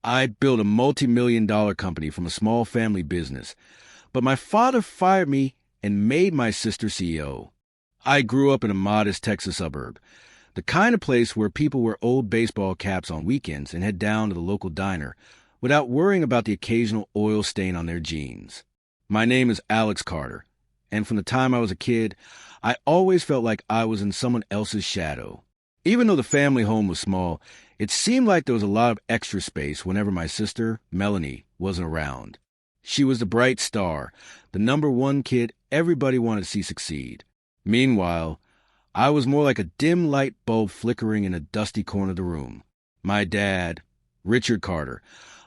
I built a multi-million-dollar company from a small family business, but my father fired me and made my sister CEO. I grew up in a modest Texas suburb, the kind of place where people wear old baseball caps on weekends and head down to the local diner without worrying about the occasional oil stain on their jeans. My name is Alex Carter, and from the time I was a kid, I always felt like I was in someone else's shadow. Even though the family home was small, it seemed like there was a lot of extra space whenever my sister, Melanie, wasn't around. She was the bright star, the number one kid everybody wanted to see succeed. Meanwhile, I was more like a dim light bulb flickering in a dusty corner of the room. My dad, Richard Carter,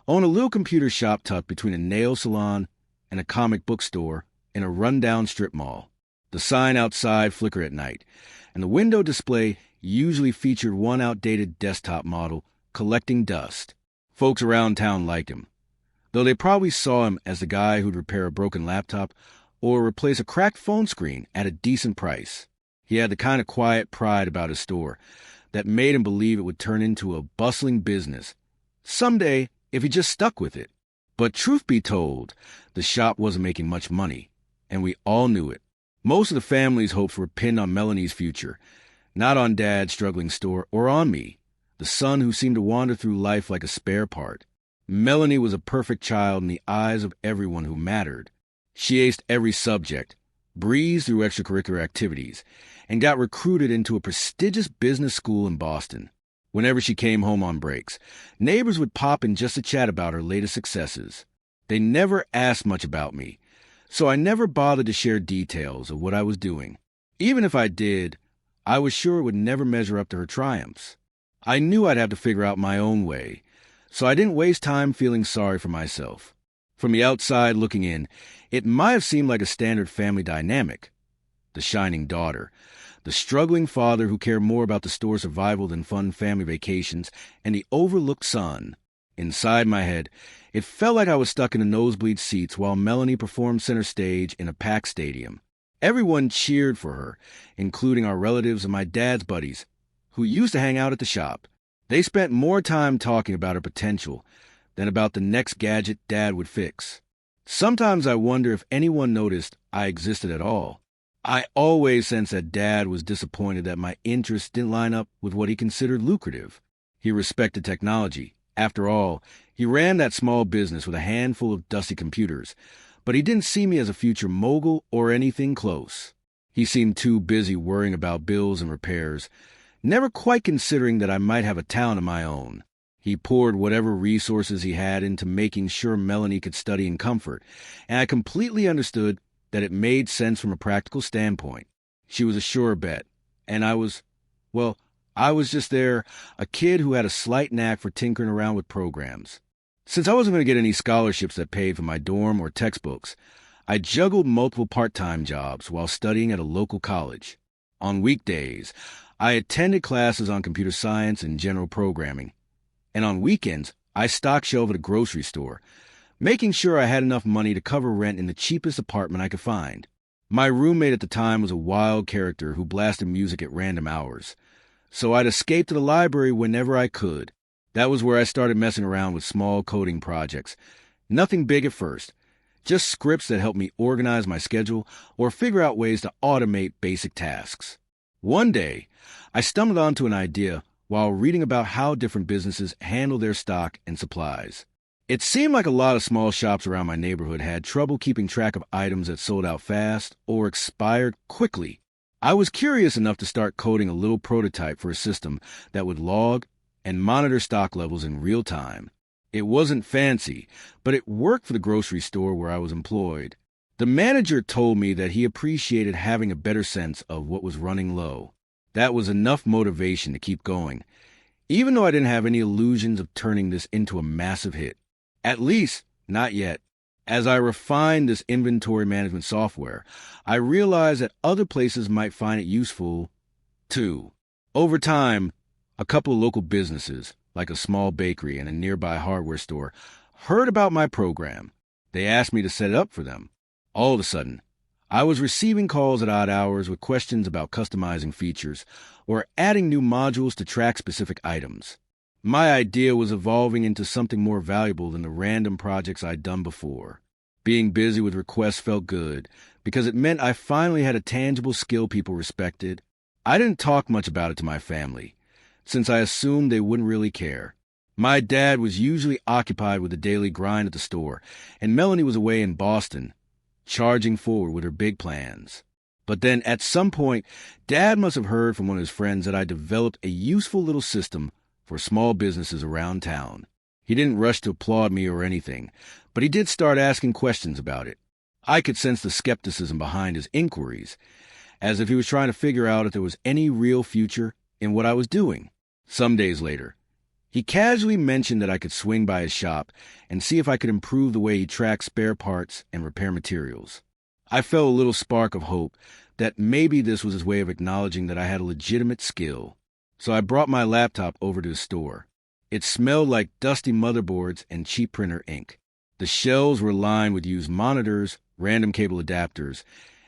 owned a little computer shop tucked between a nail salon and a comic book store in a rundown strip mall. The sign outside flickered at night, and the window display usually featured one outdated desktop model collecting dust. Folks around town liked him, though they probably saw him as the guy who'd repair a broken laptop or replace a cracked phone screen at a decent price. He had the kind of quiet pride about his store that made him believe it would turn into a bustling business someday if he just stuck with it. But truth be told, the shop wasn't making much money, and we all knew it. Most of the family's hopes were pinned on Melanie's future, not on Dad's struggling store or on me, the son who seemed to wander through life like a spare part. Melanie was a perfect child in the eyes of everyone who mattered. She aced every subject, breezed through extracurricular activities, and got recruited into a prestigious business school in Boston. Whenever she came home on breaks, neighbors would pop in just to chat about her latest successes. They never asked much about me, so I never bothered to share details of what I was doing. Even if I did, I was sure it would never measure up to her triumphs. I knew I'd have to figure out my own way, so I didn't waste time feeling sorry for myself. From the outside looking in, it might have seemed like a standard family dynamic. The shining daughter, the struggling father who cared more about the store's survival than fun family vacations, and the overlooked son. Inside my head, it felt like I was stuck in the nosebleed seats while Melanie performed center stage in a packed stadium. Everyone cheered for her, including our relatives and my dad's buddies, who used to hang out at the shop. They spent more time talking about her potential than about the next gadget Dad would fix. Sometimes I wonder if anyone noticed I existed at all. I always sensed that Dad was disappointed that my interests didn't line up with what he considered lucrative. He respected technology. After all, he ran that small business with a handful of dusty computers, but he didn't see me as a future mogul or anything close. He seemed too busy worrying about bills and repairs, never quite considering that I might have a talent of my own. He poured whatever resources he had into making sure Melanie could study in comfort, and I completely understood that it made sense from a practical standpoint. She was a sure bet, and I was just there, a kid who had a slight knack for tinkering around with programs. Since I wasn't going to get any scholarships that paid for my dorm or textbooks, I juggled multiple part-time jobs while studying at a local college. On weekdays, I attended classes on computer science and general programming, and on weekends, I stocked shelves at a grocery store, making sure I had enough money to cover rent in the cheapest apartment I could find. My roommate at the time was a wild character who blasted music at random hours, so I'd escape to the library whenever I could. That was where I started messing around with small coding projects. Nothing big at first, just scripts that helped me organize my schedule or figure out ways to automate basic tasks. One day, I stumbled onto an idea while reading about how different businesses handle their stock and supplies. It seemed like a lot of small shops around my neighborhood had trouble keeping track of items that sold out fast or expired quickly. I was curious enough to start coding a little prototype for a system that would log and monitor stock levels in real time. It wasn't fancy, but it worked for the grocery store where I was employed. The manager told me that he appreciated having a better sense of what was running low. That was enough motivation to keep going, even though I didn't have any illusions of turning this into a massive hit. At least, not yet. As I refined this inventory management software, I realized that other places might find it useful, too. Over time, a couple of local businesses, like a small bakery and a nearby hardware store, heard about my program. They asked me to set it up for them. All of a sudden, I was receiving calls at odd hours with questions about customizing features or adding new modules to track specific items. My idea was evolving into something more valuable than the random projects I'd done before. Being busy with requests felt good because it meant I finally had a tangible skill people respected. I didn't talk much about it to my family, since I assumed they wouldn't really care. My dad was usually occupied with the daily grind at the store, and Melanie was away in Boston, charging forward with her big plans. But then, at some point, Dad must have heard from one of his friends that I developed a useful little system for small businesses around town. He didn't rush to applaud me or anything, but he did start asking questions about it. I could sense the skepticism behind his inquiries, as if he was trying to figure out if there was any real future in what I was doing. Some days later, he casually mentioned that I could swing by his shop and see if I could improve the way he tracked spare parts and repair materials. I felt a little spark of hope that maybe this was his way of acknowledging that I had a legitimate skill. So I brought my laptop over to his store. It smelled like dusty motherboards and cheap printer ink. The shelves were lined with used monitors, random cable adapters,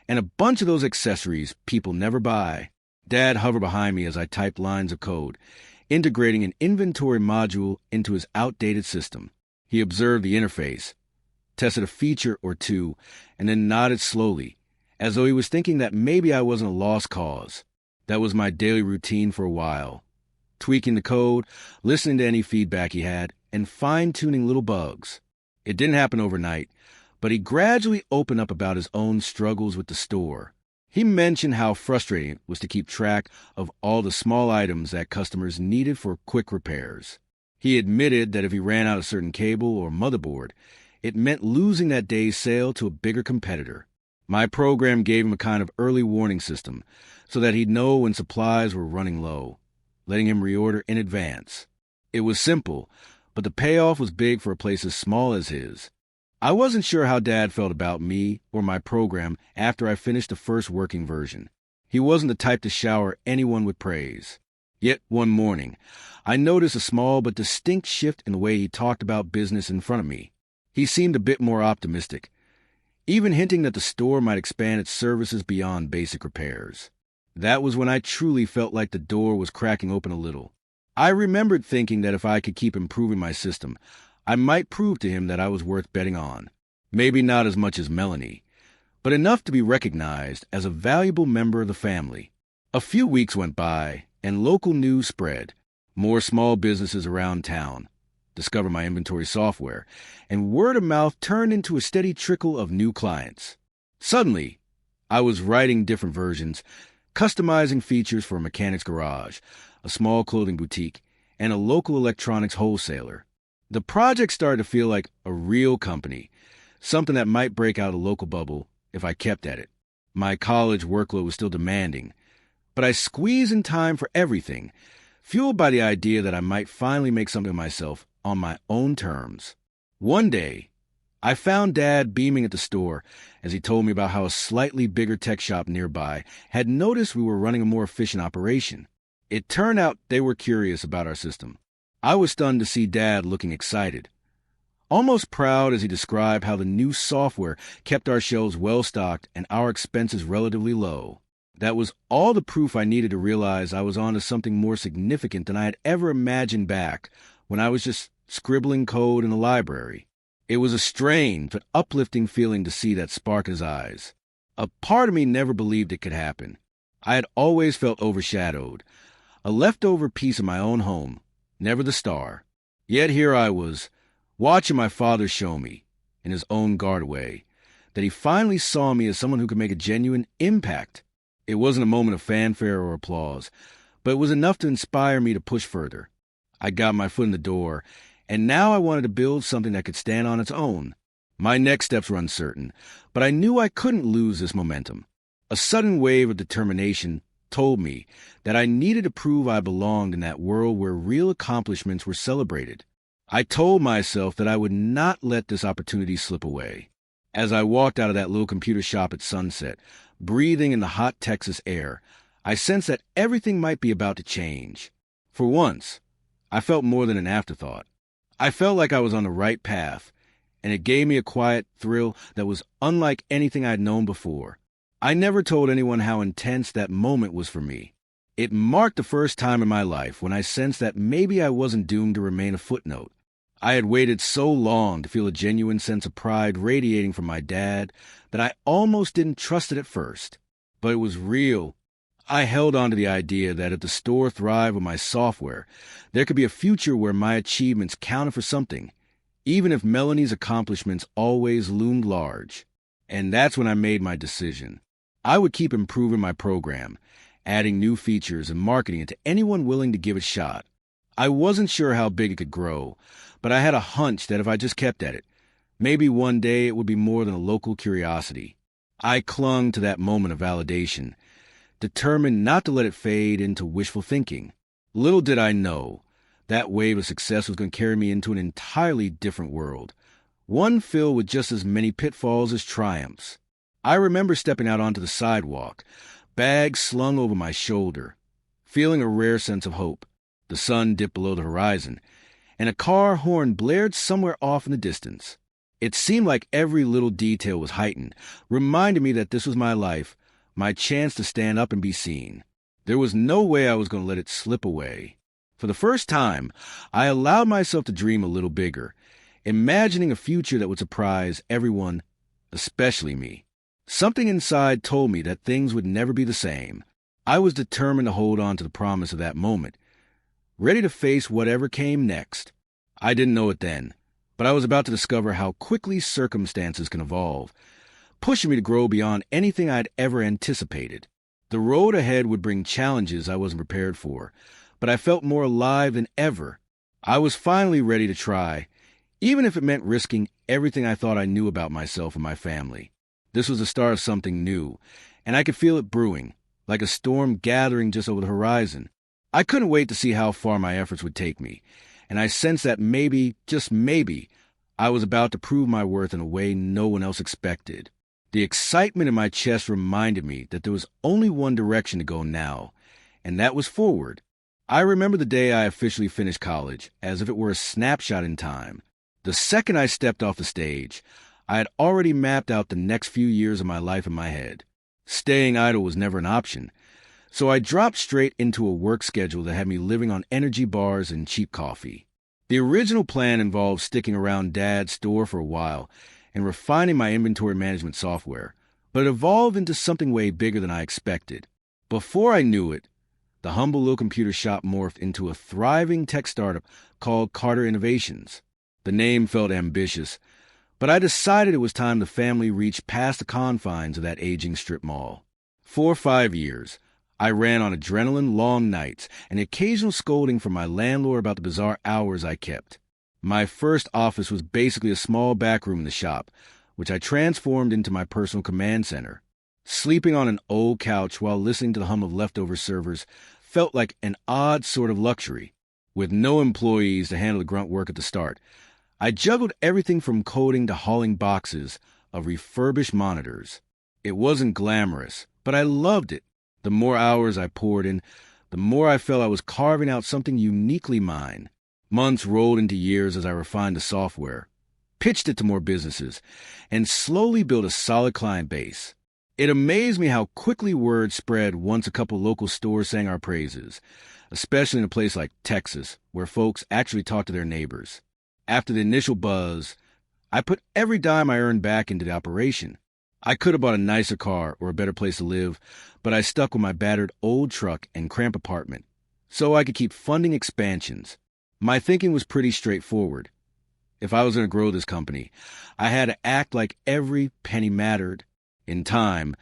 and a bunch of those accessories people never buy. Dad hovered behind me as I typed lines of code, integrating an inventory module into his outdated system. He observed the interface, tested a feature or two, and then nodded slowly, as though he was thinking that maybe I wasn't a lost cause. That was my daily routine for a while, tweaking the code, listening to any feedback he had, and fine-tuning little bugs. It didn't happen overnight, but he gradually opened up about his own struggles with the store. He mentioned how frustrating it was to keep track of all the small items that customers needed for quick repairs. He admitted that if he ran out of a certain cable or motherboard, it meant losing that day's sale to a bigger competitor. My program gave him a kind of early warning system so that he'd know when supplies were running low, letting him reorder in advance. It was simple, but the payoff was big for a place as small as his. I wasn't sure how Dad felt about me or my program after I finished the first working version. He wasn't the type to shower anyone with praise. Yet one morning, I noticed a small but distinct shift in the way he talked about business in front of me. He seemed a bit more optimistic, even hinting that the store might expand its services beyond basic repairs. That was when I truly felt like the door was cracking open a little. I remembered thinking that if I could keep improving my system, I might prove to him that I was worth betting on. Maybe not as much as Melanie, but enough to be recognized as a valuable member of the family. A few weeks went by, and local news spread. More small businesses around town discovered my inventory software, and word of mouth turned into a steady trickle of new clients. Suddenly, I was writing different versions, customizing features for a mechanic's garage, a small clothing boutique, and a local electronics wholesaler. The project started to feel like a real company, something that might break out a local bubble if I kept at it. My college workload was still demanding, but I squeezed in time for everything, fueled by the idea that I might finally make something of myself on my own terms. One day, I found Dad beaming at the store as he told me about how a slightly bigger tech shop nearby had noticed we were running a more efficient operation. It turned out they were curious about our system. I was stunned to see Dad looking excited, almost proud as he described how the new software kept our shelves well-stocked and our expenses relatively low. That was all the proof I needed to realize I was onto something more significant than I had ever imagined back when I was just scribbling code in the library. It was a strange but uplifting feeling to see that spark in his eyes. A part of me never believed it could happen. I had always felt overshadowed, a leftover piece of my own home, never the star. Yet here I was, watching my father show me, in his own guarded way, that he finally saw me as someone who could make a genuine impact. It wasn't a moment of fanfare or applause, but it was enough to inspire me to push further. I got my foot in the door, and now I wanted to build something that could stand on its own. My next steps were uncertain, but I knew I couldn't lose this momentum. A sudden wave of determination told me that I needed to prove I belonged in that world where real accomplishments were celebrated. I told myself that I would not let this opportunity slip away. As I walked out of that little computer shop at sunset, breathing in the hot Texas air, I sensed that everything might be about to change. For once, I felt more than an afterthought. I felt like I was on the right path, and it gave me a quiet thrill that was unlike anything I'd known before. I never told anyone how intense that moment was for me. It marked the first time in my life when I sensed that maybe I wasn't doomed to remain a footnote. I had waited so long to feel a genuine sense of pride radiating from my dad that I almost didn't trust it at first. But it was real. I held on to the idea that if the store thrived with my software, there could be a future where my achievements counted for something, even if Melanie's accomplishments always loomed large. And that's when I made my decision. I would keep improving my program, adding new features and marketing it to anyone willing to give it a shot. I wasn't sure how big it could grow, but I had a hunch that if I just kept at it, maybe one day it would be more than a local curiosity. I clung to that moment of validation, determined not to let it fade into wishful thinking. Little did I know, that wave of success was going to carry me into an entirely different world, one filled with just as many pitfalls as triumphs. I remember stepping out onto the sidewalk, bags slung over my shoulder, feeling a rare sense of hope. The sun dipped below the horizon, and a car horn blared somewhere off in the distance. It seemed like every little detail was heightened, reminding me that this was my life, my chance to stand up and be seen. There was no way I was going to let it slip away. For the first time, I allowed myself to dream a little bigger, imagining a future that would surprise everyone, especially me. Something inside told me that things would never be the same. I was determined to hold on to the promise of that moment, ready to face whatever came next. I didn't know it then, but I was about to discover how quickly circumstances can evolve, pushing me to grow beyond anything I'd ever anticipated. The road ahead would bring challenges I wasn't prepared for, but I felt more alive than ever. I was finally ready to try, even if it meant risking everything I thought I knew about myself and my family. This was the start of something new, and I could feel it brewing, like a storm gathering just over the horizon. I couldn't wait to see how far my efforts would take me, and I sensed that maybe, just maybe, I was about to prove my worth in a way no one else expected. The excitement in my chest reminded me that there was only one direction to go now, and that was forward. I remember the day I officially finished college, as if it were a snapshot in time. The second I stepped off the stage, I had already mapped out the next few years of my life in my head. Staying idle was never an option, so I dropped straight into a work schedule that had me living on energy bars and cheap coffee. The original plan involved sticking around Dad's store for a while and refining my inventory management software, but it evolved into something way bigger than I expected. Before I knew it, the humble little computer shop morphed into a thriving tech startup called Carter Innovations. The name felt ambitious, but I decided it was time the family reached past the confines of that aging strip mall. For 5 years, I ran on adrenaline, long nights, and the occasional scolding from my landlord about the bizarre hours I kept. My first office was basically a small back room in the shop, which I transformed into my personal command center. Sleeping on an old couch while listening to the hum of leftover servers felt like an odd sort of luxury. With no employees to handle the grunt work at the start, I juggled everything from coding to hauling boxes of refurbished monitors. It wasn't glamorous, but I loved it. The more hours I poured in, the more I felt I was carving out something uniquely mine. Months rolled into years as I refined the software, pitched it to more businesses, and slowly built a solid client base. It amazed me how quickly word spread once a couple local stores sang our praises, especially in a place like Texas, where folks actually talk to their neighbors. After the initial buzz, I put every dime I earned back into the operation. I could have bought a nicer car or a better place to live, but I stuck with my battered old truck and cramped apartment, so I could keep funding expansions. My thinking was pretty straightforward. If I was going to grow this company, I had to act like every penny mattered. In time,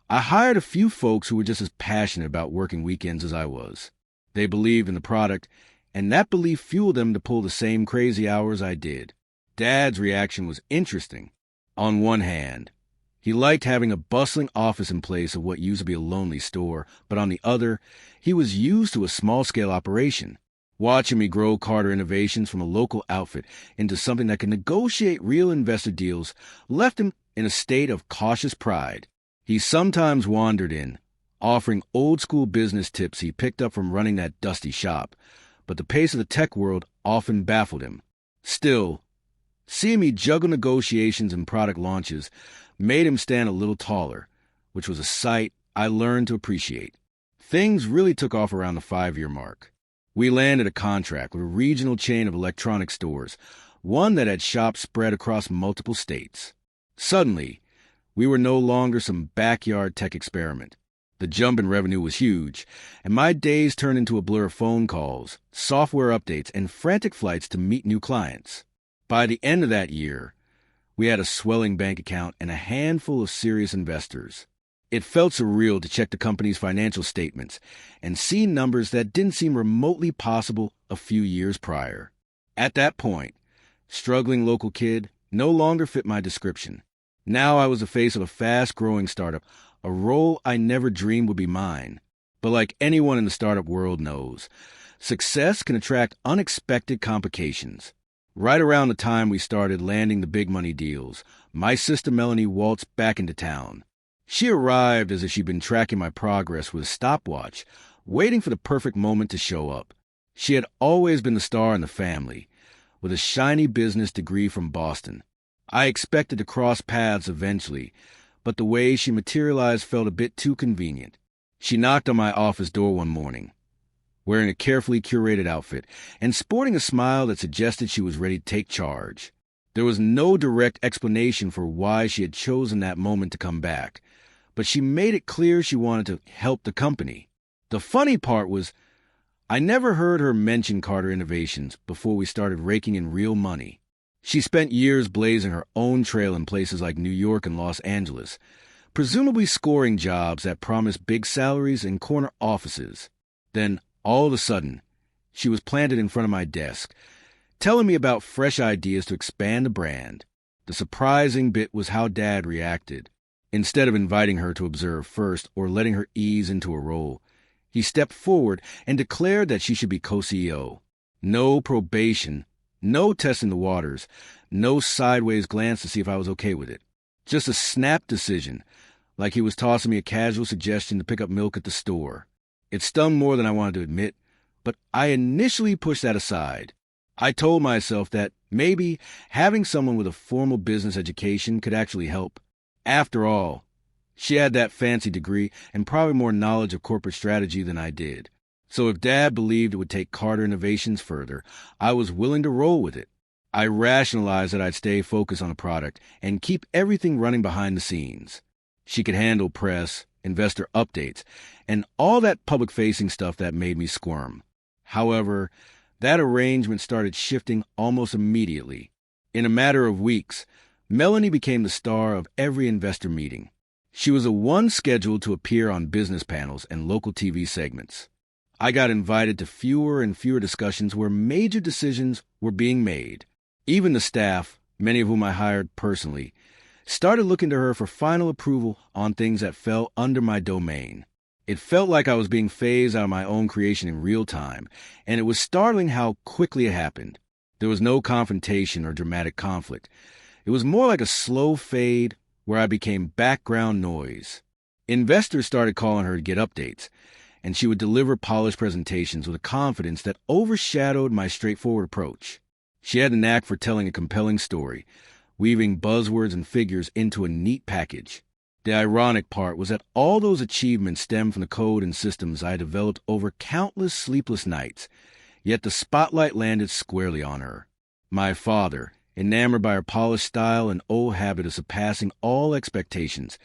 I hired a few folks who were just as passionate about working weekends as I was. They believed in the product, and that belief fueled them to pull the same crazy hours I did. Dad's reaction was interesting. On one hand, he liked having a bustling office in place of what used to be a lonely store, but on the other, he was used to a small-scale operation. Watching me grow Carter Innovations from a local outfit into something that could negotiate real investor deals left him in a state of cautious pride. He sometimes wandered in, offering old-school business tips he picked up from running that dusty shop, but the pace of the tech world often baffled him. Still, seeing me juggle negotiations and product launches made him stand a little taller, which was a sight I learned to appreciate. Things really took off around the 5-year mark. We landed a contract with a regional chain of electronic stores, one that had shops spread across multiple states. Suddenly, we were no longer some backyard tech experiment. The jump in revenue was huge, and my days turned into a blur of phone calls, software updates, and frantic flights to meet new clients. By the end of that year, we had a swelling bank account and a handful of serious investors. It felt surreal to check the company's financial statements and see numbers that didn't seem remotely possible a few years prior. At that point, struggling local kid no longer fit my description. Now I was the face of a fast-growing startup, a role I never dreamed would be mine. But like anyone in the startup world knows, success can attract unexpected complications. Right around the time we started landing the big money deals, my sister Melanie waltzed back into town. She arrived as if she'd been tracking my progress with a stopwatch, waiting for the perfect moment to show up. She had always been the star in the family, with a shiny business degree from Boston. I expected to cross paths eventually, but the way she materialized felt a bit too convenient. She knocked on my office door one morning, wearing a carefully curated outfit and sporting a smile that suggested she was ready to take charge. There was no direct explanation for why she had chosen that moment to come back, but she made it clear she wanted to help the company. The funny part was, I never heard her mention Carter Innovations before we started raking in real money. She spent years blazing her own trail in places like New York and Los Angeles, presumably scoring jobs that promised big salaries and corner offices. Then, all of a sudden, she was planted in front of my desk, telling me about fresh ideas to expand the brand. The surprising bit was how Dad reacted. Instead of inviting her to observe first or letting her ease into a role, he stepped forward and declared that she should be co-CEO. No probation, no testing the waters, no sideways glance to see if I was okay with it. Just a snap decision, like he was tossing me a casual suggestion to pick up milk at the store. It stung more than I wanted to admit, but I initially pushed that aside. I told myself that maybe having someone with a formal business education could actually help. After all, she had that fancy degree and probably more knowledge of corporate strategy than I did. So if Dad believed it would take Carter Innovations further, I was willing to roll with it. I rationalized that I'd stay focused on the product and keep everything running behind the scenes. She could handle press, investor updates, and all that public-facing stuff that made me squirm. However, that arrangement started shifting almost immediately. In a matter of weeks, Melanie became the star of every investor meeting. She was the one scheduled to appear on business panels and local TV segments. I got invited to fewer and fewer discussions where major decisions were being made. Even the staff, many of whom I hired personally, started looking to her for final approval on things that fell under my domain. It felt like I was being phased out of my own creation in real time, and it was startling how quickly it happened. There was no confrontation or dramatic conflict. It was more like a slow fade where I became background noise. Investors started calling her to get updates, and she would deliver polished presentations with a confidence that overshadowed my straightforward approach. She had a knack for telling a compelling story, weaving buzzwords and figures into a neat package. The ironic part was that all those achievements stemmed from the code and systems I had developed over countless sleepless nights, yet the spotlight landed squarely on her. My father, enamored by her polished style and old habit of surpassing all expectations,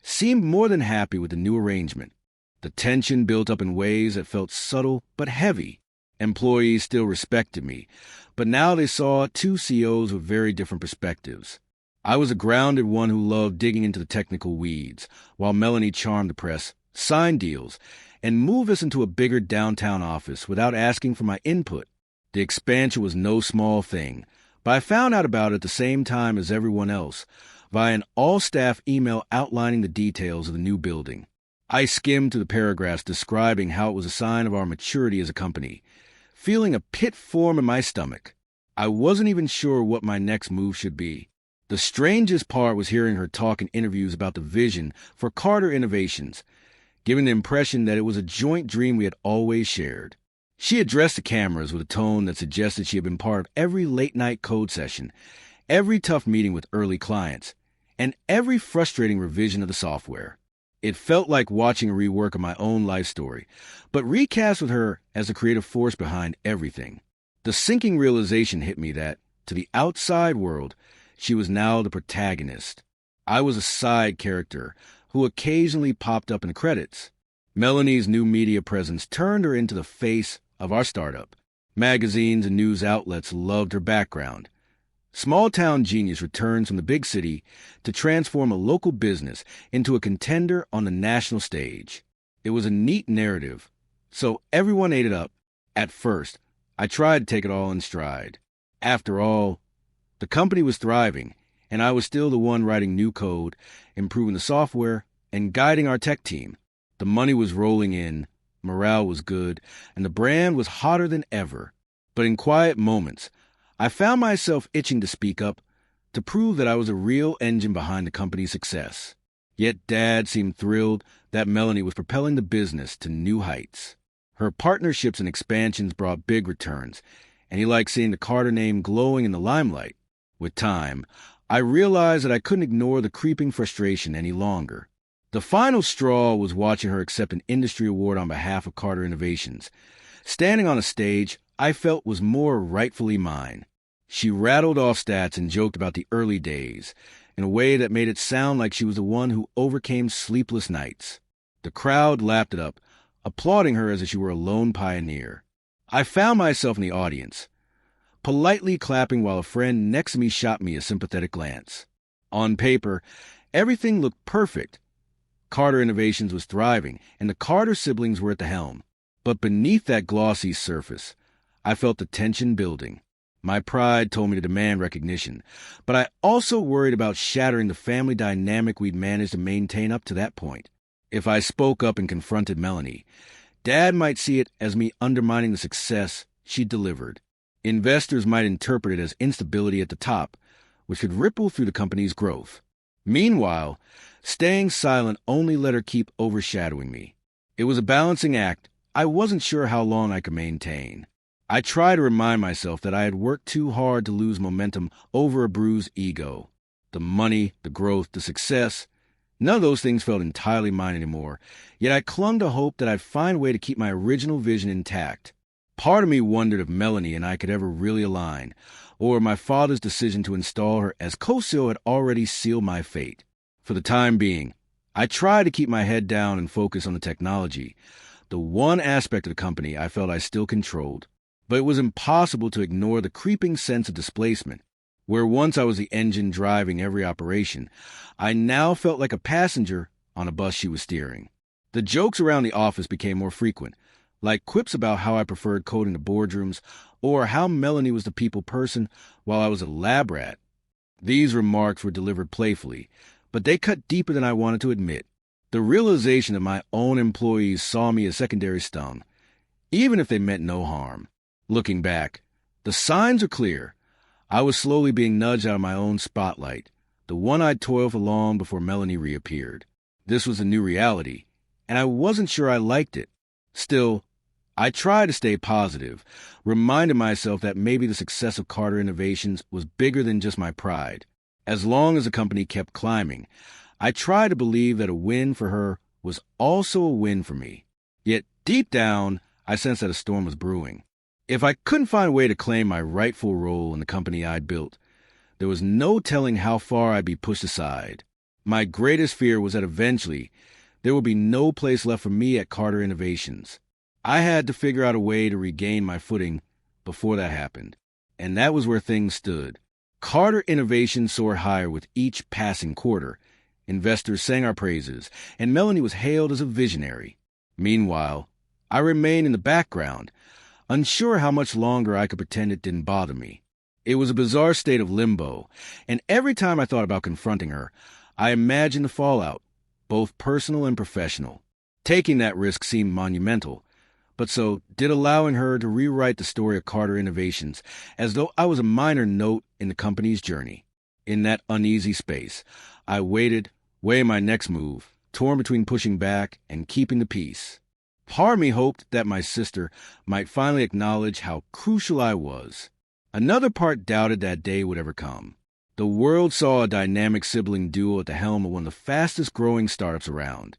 seemed more than happy with the new arrangement. The tension built up in ways that felt subtle but heavy. Employees still respected me, but now they saw two CEOs with very different perspectives. I was a grounded one who loved digging into the technical weeds, while Melanie charmed the press, signed deals, and moved us into a bigger downtown office without asking for my input. The expansion was no small thing, but I found out about it at the same time as everyone else, via an all-staff email outlining the details of the new building. I skimmed through the paragraphs describing how it was a sign of our maturity as a company, feeling a pit form in my stomach. I wasn't even sure what my next move should be. The strangest part was hearing her talk in interviews about the vision for Carter Innovations, giving the impression that it was a joint dream we had always shared. She addressed the cameras with a tone that suggested she had been part of every late-night code session, every tough meeting with early clients, and every frustrating revision of the software. It felt like watching a rework of my own life story, but recast with her as the creative force behind everything. The sinking realization hit me that, to the outside world, she was now the protagonist. I was a side character who occasionally popped up in the credits. Melanie's new media presence turned her into the face of our startup. Magazines and news outlets loved her background. Small-town genius returns from the big city to transform a local business into a contender on the national stage. It was a neat narrative, so everyone ate it up. At first, I tried to take it all in stride. After all, the company was thriving, and I was still the one writing new code, improving the software, and guiding our tech team. The money was rolling in, morale was good, and the brand was hotter than ever. But in quiet moments, I found myself itching to speak up, to prove that I was a real engine behind the company's success. Yet Dad seemed thrilled that Melanie was propelling the business to new heights. Her partnerships and expansions brought big returns, and he liked seeing the Carter name glowing in the limelight. With time, I realized that I couldn't ignore the creeping frustration any longer. The final straw was watching her accept an industry award on behalf of Carter Innovations. Standing on a stage I felt was more rightfully mine. She rattled off stats and joked about the early days in a way that made it sound like she was the one who overcame sleepless nights. The crowd lapped it up, applauding her as if she were a lone pioneer. I found myself in the audience, politely clapping while a friend next to me shot me a sympathetic glance. On paper, everything looked perfect. Carter Innovations was thriving, and the Carter siblings were at the helm. But beneath that glossy surface, I felt the tension building. My pride told me to demand recognition, but I also worried about shattering the family dynamic we'd managed to maintain up to that point. If I spoke up and confronted Melanie, Dad might see it as me undermining the success she'd delivered. Investors might interpret it as instability at the top, which could ripple through the company's growth. Meanwhile, staying silent only let her keep overshadowing me. It was a balancing act I wasn't sure how long I could maintain. I tried to remind myself that I had worked too hard to lose momentum over a bruised ego. The money, the growth, the success, none of those things felt entirely mine anymore, yet I clung to hope that I'd find a way to keep my original vision intact. Part of me wondered if Melanie and I could ever really align, or my father's decision to install her as co-CEO had already sealed my fate. For the time being, I tried to keep my head down and focus on the technology, the one aspect of the company I felt I still controlled. But it was impossible to ignore the creeping sense of displacement. Where once I was the engine driving every operation, I now felt like a passenger on a bus she was steering. The jokes around the office became more frequent, like quips about how I preferred coding to boardrooms, or how Melanie was the people person while I was a lab rat. These remarks were delivered playfully, but they cut deeper than I wanted to admit. The realization that my own employees saw me as secondary stung, even if they meant no harm. Looking back, the signs are clear. I was slowly being nudged out of my own spotlight, the one I'd toiled for long before Melanie reappeared. This was a new reality, and I wasn't sure I liked it. Still, I tried to stay positive, reminding myself that maybe the success of Carter Innovations was bigger than just my pride. As long as the company kept climbing, I tried to believe that a win for her was also a win for me. Yet, deep down, I sensed that a storm was brewing. If I couldn't find a way to claim my rightful role in the company I'd built, there was no telling how far I'd be pushed aside. My greatest fear was that eventually there would be no place left for me at Carter Innovations. I had to figure out a way to regain my footing before that happened. And that was where things stood. Carter Innovations soared higher with each passing quarter. Investors sang our praises, and Melanie was hailed as a visionary. Meanwhile, I remained in the background, unsure how much longer I could pretend it didn't bother me. It was a bizarre state of limbo, and every time I thought about confronting her, I imagined the fallout, both personal and professional. Taking that risk seemed monumental, but so did allowing her to rewrite the story of Carter Innovations as though I was a minor note in the company's journey. In that uneasy space, I waited, weighing my next move, torn between pushing back and keeping the peace. Part of me hoped that my sister might finally acknowledge how crucial I was. Another part doubted that day would ever come. The world saw a dynamic sibling duo at the helm of one of the fastest-growing startups around.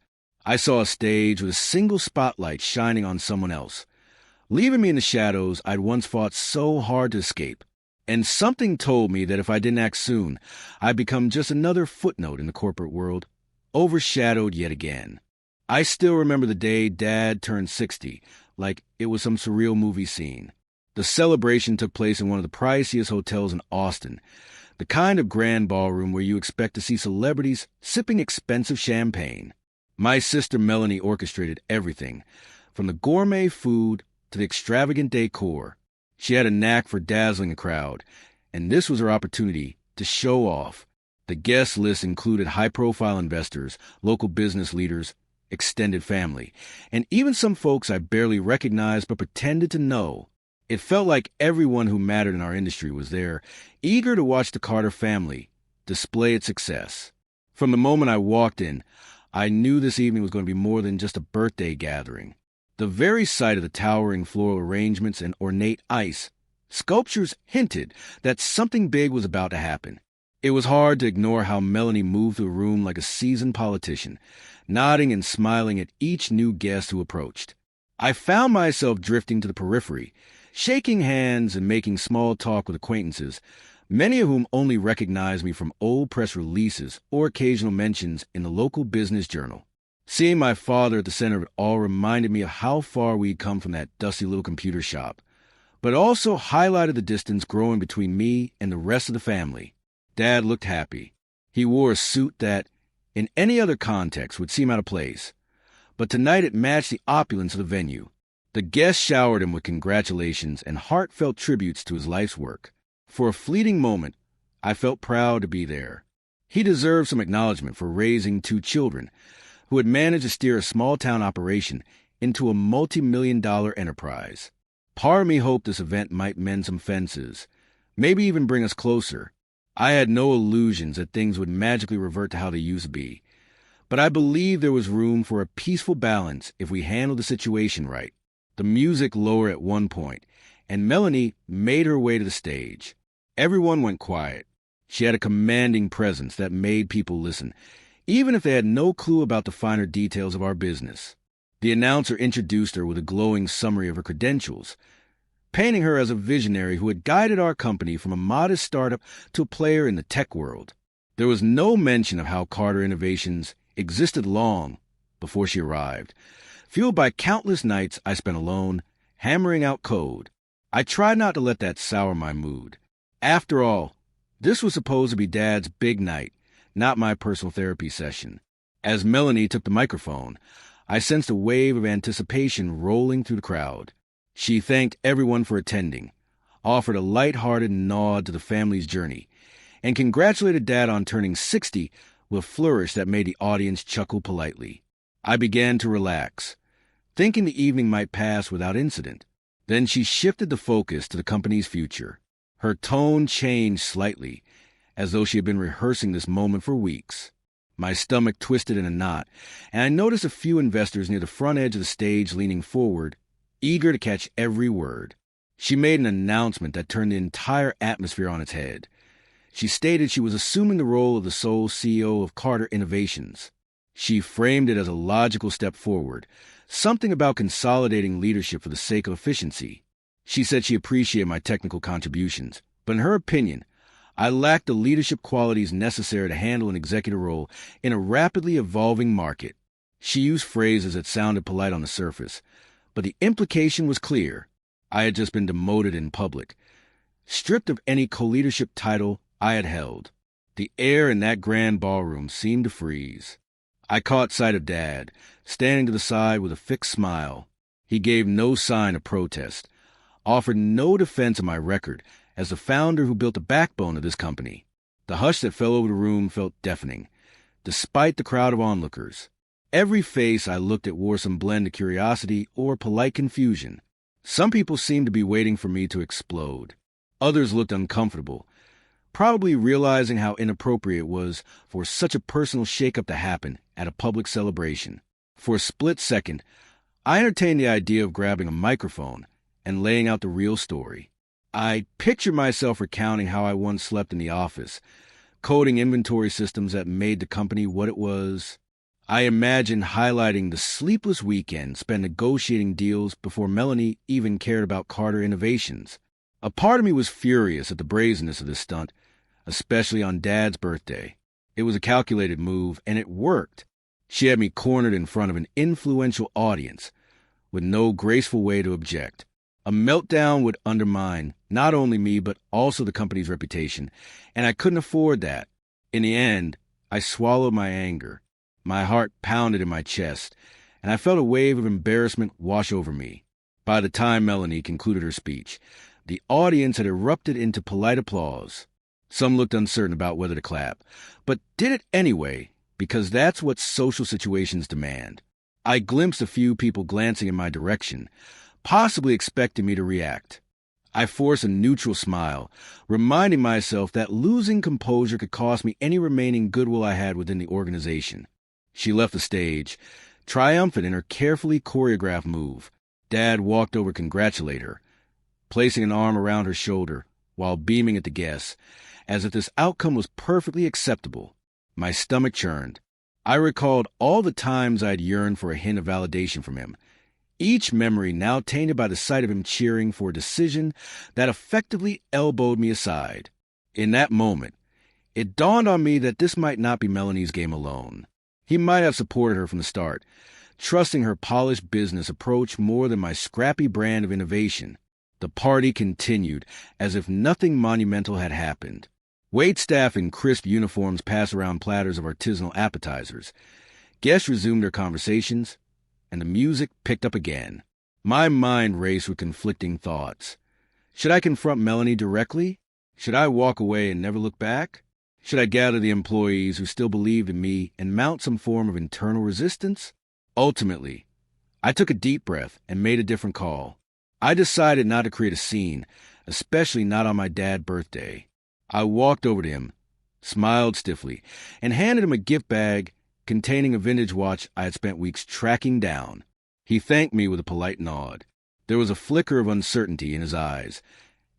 I saw a stage with a single spotlight shining on someone else, leaving me in the shadows I'd once fought so hard to escape. And something told me that if I didn't act soon, I'd become just another footnote in the corporate world, overshadowed yet again. I still remember the day Dad turned 60, like it was some surreal movie scene. The celebration took place in one of the priciest hotels in Austin, the kind of grand ballroom where you expect to see celebrities sipping expensive champagne. My sister Melanie orchestrated everything, from the gourmet food to the extravagant decor. She had a knack for dazzling a crowd, and this was her opportunity to show off. The guest list included high-profile investors, local business leaders, extended family, and even some folks I barely recognized but pretended to know. It felt like everyone who mattered in our industry was there, eager to watch the Carter family display its success. From the moment I walked in, I knew this evening was going to be more than just a birthday gathering. The very sight of the towering floral arrangements and ornate ice sculptures hinted that something big was about to happen. It was hard to ignore how Melanie moved through the room like a seasoned politician, nodding and smiling at each new guest who approached. I found myself drifting to the periphery, shaking hands and making small talk with acquaintances, many of whom only recognized me from old press releases or occasional mentions in the local business journal. Seeing my father at the center of it all reminded me of how far we'd come from that dusty little computer shop, but also highlighted the distance growing between me and the rest of the family. Dad looked happy. He wore a suit that, in any other context, would seem out of place, but tonight it matched the opulence of the venue. The guests showered him with congratulations and heartfelt tributes to his life's work. For a fleeting moment, I felt proud to be there. He deserved some acknowledgement for raising 2 children, who had managed to steer a small-town operation into a multi-million-dollar enterprise. Part of me hoped this event might mend some fences, maybe even bring us closer. I had no illusions that things would magically revert to how they used to be, but I believed there was room for a peaceful balance if we handled the situation right. The music lowered at one point, and Melanie made her way to the stage. Everyone went quiet. She had a commanding presence that made people listen, even if they had no clue about the finer details of our business. The announcer introduced her with a glowing summary of her credentials, painting her as a visionary who had guided our company from a modest startup to a player in the tech world. There was no mention of how Carter Innovations existed long before she arrived, fueled by countless nights I spent alone, hammering out code. I tried not to let that sour my mood. After all, this was supposed to be Dad's big night, not my personal therapy session. As Melanie took the microphone, I sensed a wave of anticipation rolling through the crowd. She thanked everyone for attending, offered a light-hearted nod to the family's journey, and congratulated Dad on turning 60 with a flourish that made the audience chuckle politely. I began to relax, thinking the evening might pass without incident. Then she shifted the focus to the company's future. Her tone changed slightly, as though she had been rehearsing this moment for weeks. My stomach twisted in a knot, and I noticed a few investors near the front edge of the stage leaning forward, eager to catch every word. She made an announcement that turned the entire atmosphere on its head. She stated she was assuming the role of the sole CEO of Carter Innovations. She framed it as a logical step forward, something about consolidating leadership for the sake of efficiency. She said she appreciated my technical contributions, but in her opinion, I lacked the leadership qualities necessary to handle an executive role in a rapidly evolving market. She used phrases that sounded polite on the surface, but the implication was clear. I had just been demoted in public, stripped of any co-leadership title I had held. The air in that grand ballroom seemed to freeze. I caught sight of Dad, standing to the side with a fixed smile. He gave no sign of protest, offered no defense of my record as the founder who built the backbone of this company. The hush that fell over the room felt deafening, despite the crowd of onlookers. Every face I looked at wore some blend of curiosity or polite confusion. Some people seemed to be waiting for me to explode. Others looked uncomfortable, probably realizing how inappropriate it was for such a personal shakeup to happen at a public celebration. For a split second, I entertained the idea of grabbing a microphone and laying out the real story. I pictured myself recounting how I once slept in the office, coding inventory systems that made the company what it was. I imagined highlighting the sleepless weekend spent negotiating deals before Melanie even cared about Carter Innovations. A part of me was furious at the brazenness of this stunt, especially on Dad's birthday. It was a calculated move, and it worked. She had me cornered in front of an influential audience, with no graceful way to object. A meltdown would undermine not only me, but also the company's reputation, and I couldn't afford that. In the end, I swallowed my anger. My heart pounded in my chest, and I felt a wave of embarrassment wash over me. By the time Melanie concluded her speech, the audience had erupted into polite applause. Some looked uncertain about whether to clap, but did it anyway, because that's what social situations demand. I glimpsed a few people glancing in my direction, possibly expecting me to react. I forced a neutral smile, reminding myself that losing composure could cost me any remaining goodwill I had within the organization. She left the stage, triumphant in her carefully choreographed move. Dad walked over to congratulate her, placing an arm around her shoulder while beaming at the guests, as if this outcome was perfectly acceptable. My stomach churned. I recalled all the times I'd yearned for a hint of validation from him, each memory now tainted by the sight of him cheering for a decision that effectively elbowed me aside. In that moment, it dawned on me that this might not be Melanie's game alone. He might have supported her from the start, trusting her polished business approach more than my scrappy brand of innovation. The party continued as if nothing monumental had happened. Waitstaff in crisp uniforms passed around platters of artisanal appetizers. Guests resumed their conversations, and the music picked up again. My mind raced with conflicting thoughts. Should I confront Melanie directly? Should I walk away and never look back? Should I gather the employees who still believed in me and mount some form of internal resistance? Ultimately, I took a deep breath and made a different call. I decided not to create a scene, especially not on my dad's birthday. I walked over to him, smiled stiffly, and handed him a gift bag containing a vintage watch I had spent weeks tracking down. He thanked me with a polite nod. There was a flicker of uncertainty in his eyes,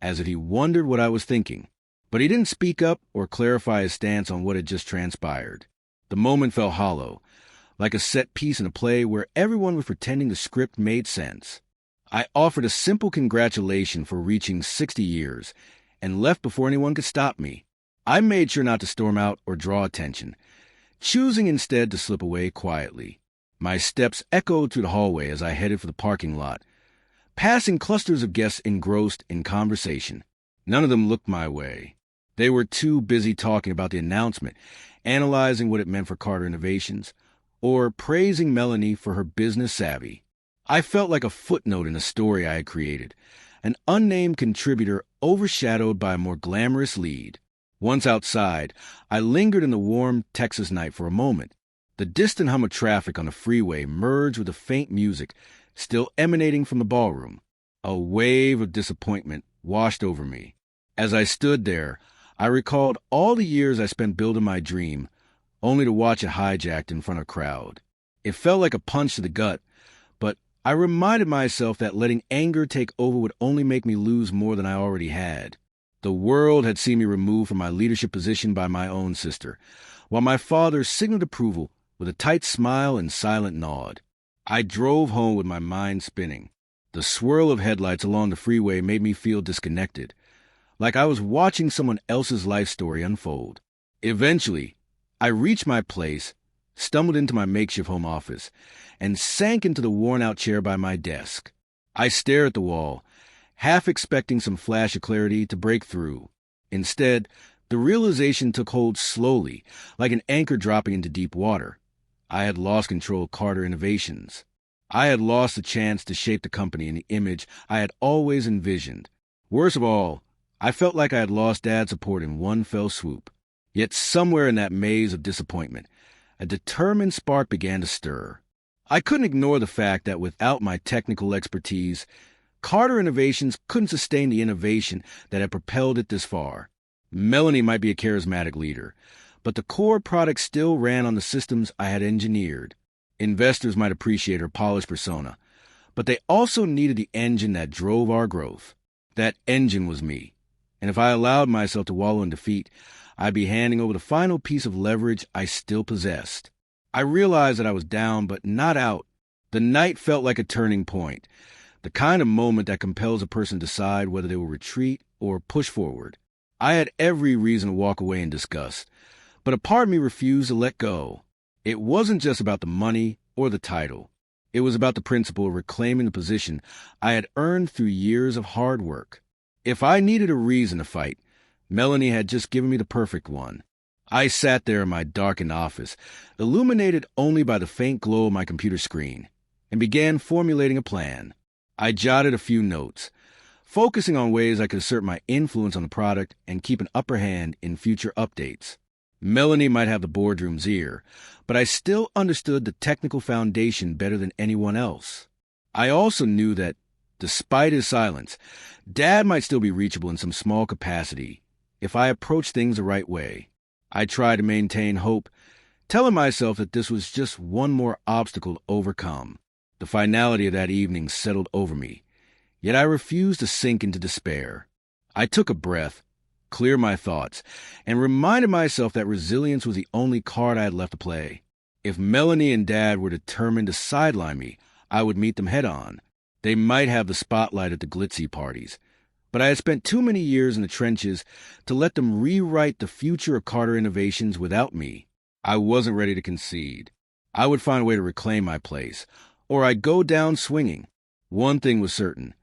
as if he wondered what I was thinking. But he didn't speak up or clarify his stance on what had just transpired. The moment felt hollow, like a set piece in a play where everyone was pretending the script made sense. I offered a simple congratulation for reaching 60 years, and left before anyone could stop me. I made sure not to storm out or draw attention, choosing instead to slip away quietly. My steps echoed through the hallway as I headed for the parking lot, passing clusters of guests engrossed in conversation. None of them looked my way. They were too busy talking about the announcement, analyzing what it meant for Carter Innovations, or praising Melanie for her business savvy. I felt like a footnote in a story I had created, an unnamed contributor overshadowed by a more glamorous lead. Once outside, I lingered in the warm Texas night for a moment. The distant hum of traffic on the freeway merged with the faint music still emanating from the ballroom. A wave of disappointment washed over me. As I stood there, I recalled all the years I spent building my dream, only to watch it hijacked in front of a crowd. It felt like a punch to the gut, but I reminded myself that letting anger take over would only make me lose more than I already had. The world had seen me removed from my leadership position by my own sister, while my father signaled approval with a tight smile and silent nod. I drove home with my mind spinning. The swirl of headlights along the freeway made me feel disconnected, like I was watching someone else's life story unfold. Eventually, I reached my place, stumbled into my makeshift home office, and sank into the worn-out chair by my desk. I stared at the wall, half expecting some flash of clarity to break through. Instead, the realization took hold slowly, like an anchor dropping into deep water. I had lost control of Carter Innovations. I had lost the chance to shape the company in the image I had always envisioned. Worst of all, I felt like I had lost Dad's support in one fell swoop. Yet somewhere in that maze of disappointment, a determined spark began to stir. I couldn't ignore the fact that without my technical expertise, Carter Innovations couldn't sustain the innovation that had propelled it this far. Melanie might be a charismatic leader, but the core product still ran on the systems I had engineered. Investors might appreciate her polished persona, but they also needed the engine that drove our growth. That engine was me, and if I allowed myself to wallow in defeat, I'd be handing over the final piece of leverage I still possessed. I realized that I was down but not out. The night felt like a turning point, the kind of moment that compels a person to decide whether they will retreat or push forward. I had every reason to walk away in disgust, but a part of me refused to let go. It wasn't just about the money or the title. It was about the principle of reclaiming the position I had earned through years of hard work. If I needed a reason to fight, Melanie had just given me the perfect one. I sat there in my darkened office, illuminated only by the faint glow of my computer screen, and began formulating a plan. I jotted a few notes, focusing on ways I could assert my influence on the product and keep an upper hand in future updates. Melanie might have the boardroom's ear, but I still understood the technical foundation better than anyone else. I also knew that, despite his silence, Dad might still be reachable in some small capacity if I approached things the right way. I tried to maintain hope, telling myself that this was just one more obstacle to overcome. The finality of that evening settled over me, yet I refused to sink into despair. I took a breath, cleared my thoughts, and reminded myself that resilience was the only card I had left to play. If Melanie and Dad were determined to sideline me, I would meet them head-on. They might have the spotlight at the glitzy parties, but I had spent too many years in the trenches to let them rewrite the future of Carter Innovations without me. I wasn't ready to concede. I would find a way to reclaim my place, or I'd go down swinging. One thing was certain.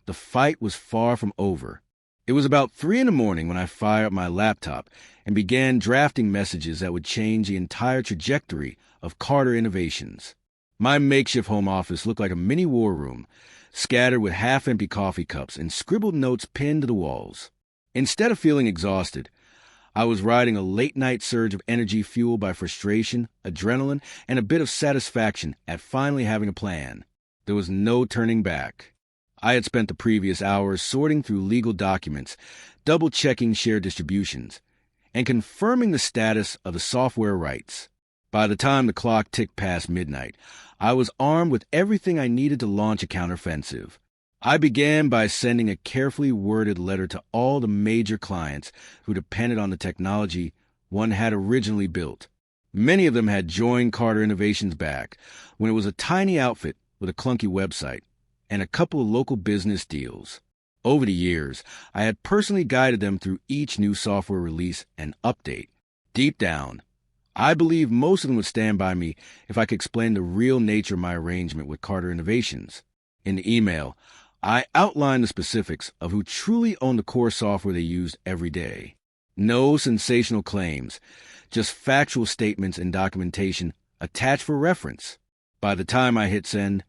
The fight was far from over. It was about 3 a.m. when I fired up my laptop and began drafting messages that would change the entire trajectory of Carter Innovations. My makeshift home office looked like a mini war room, scattered with half-empty coffee cups and scribbled notes pinned to the walls. Instead of feeling exhausted, I was riding a late-night surge of energy fueled by frustration, adrenaline, and a bit of satisfaction at finally having a plan. There was no turning back. I had spent the previous hours sorting through legal documents, double-checking shared distributions, and confirming the status of the software rights. By the time the clock ticked past midnight, I was armed with everything I needed to launch a counteroffensive. I began by sending a carefully worded letter to all the major clients who depended on the technology one had originally built. Many of them had joined Carter Innovations back when it was a tiny outfit with a clunky website and a couple of local business deals. Over the years, I had personally guided them through each new software release and update. Deep down, I believed most of them would stand by me if I could explain the real nature of my arrangement with Carter Innovations. In the email, I outlined the specifics of who truly owned the core software they used every day. No sensational claims, just factual statements and documentation attached for reference. By the time I hit send,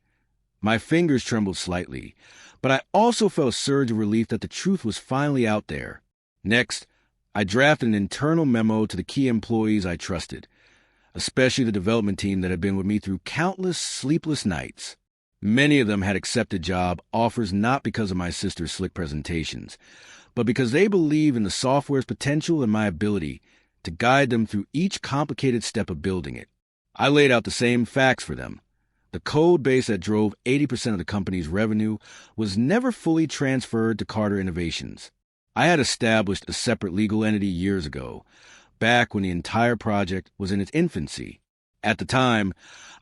my fingers trembled slightly, but I also felt a surge of relief that the truth was finally out there. Next, I drafted an internal memo to the key employees I trusted, especially the development team that had been with me through countless sleepless nights. Many of them had accepted job offers not because of my sister's slick presentations, but because they believe in the software's potential and my ability to guide them through each complicated step of building it. I laid out the same facts for them. The code base that drove 80% of the company's revenue was never fully transferred to Carter Innovations. I had established a separate legal entity years ago, back when the entire project was in its infancy. At the time,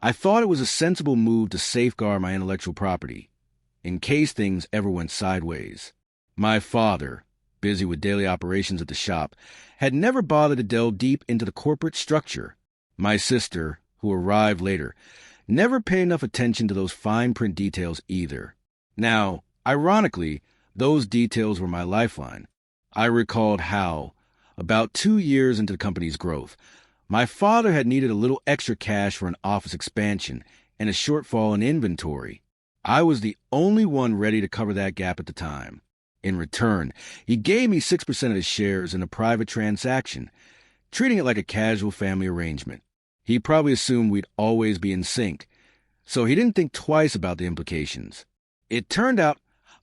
I thought it was a sensible move to safeguard my intellectual property, in case things ever went sideways. My father, busy with daily operations at the shop, had never bothered to delve deep into the corporate structure. My sister, who arrived later, never paid enough attention to those fine print details either. Now, ironically, those details were my lifeline. I recalled how, about 2 years into the company's growth, my father had needed a little extra cash for an office expansion and a shortfall in inventory. I was the only one ready to cover that gap at the time. In return, he gave me 6% of his shares in a private transaction, treating it like a casual family arrangement. He probably assumed we'd always be in sync, so he didn't think twice about the implications. It turned out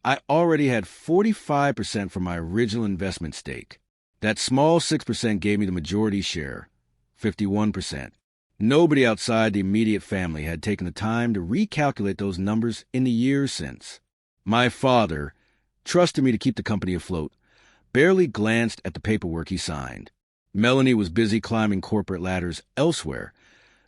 I already had 45% from my original investment stake. That small 6% gave me the majority share, 51%. Nobody outside the immediate family had taken the time to recalculate those numbers in the years since. My father, trusted me to keep the company afloat, barely glanced at the paperwork he signed. Melanie was busy climbing corporate ladders elsewhere,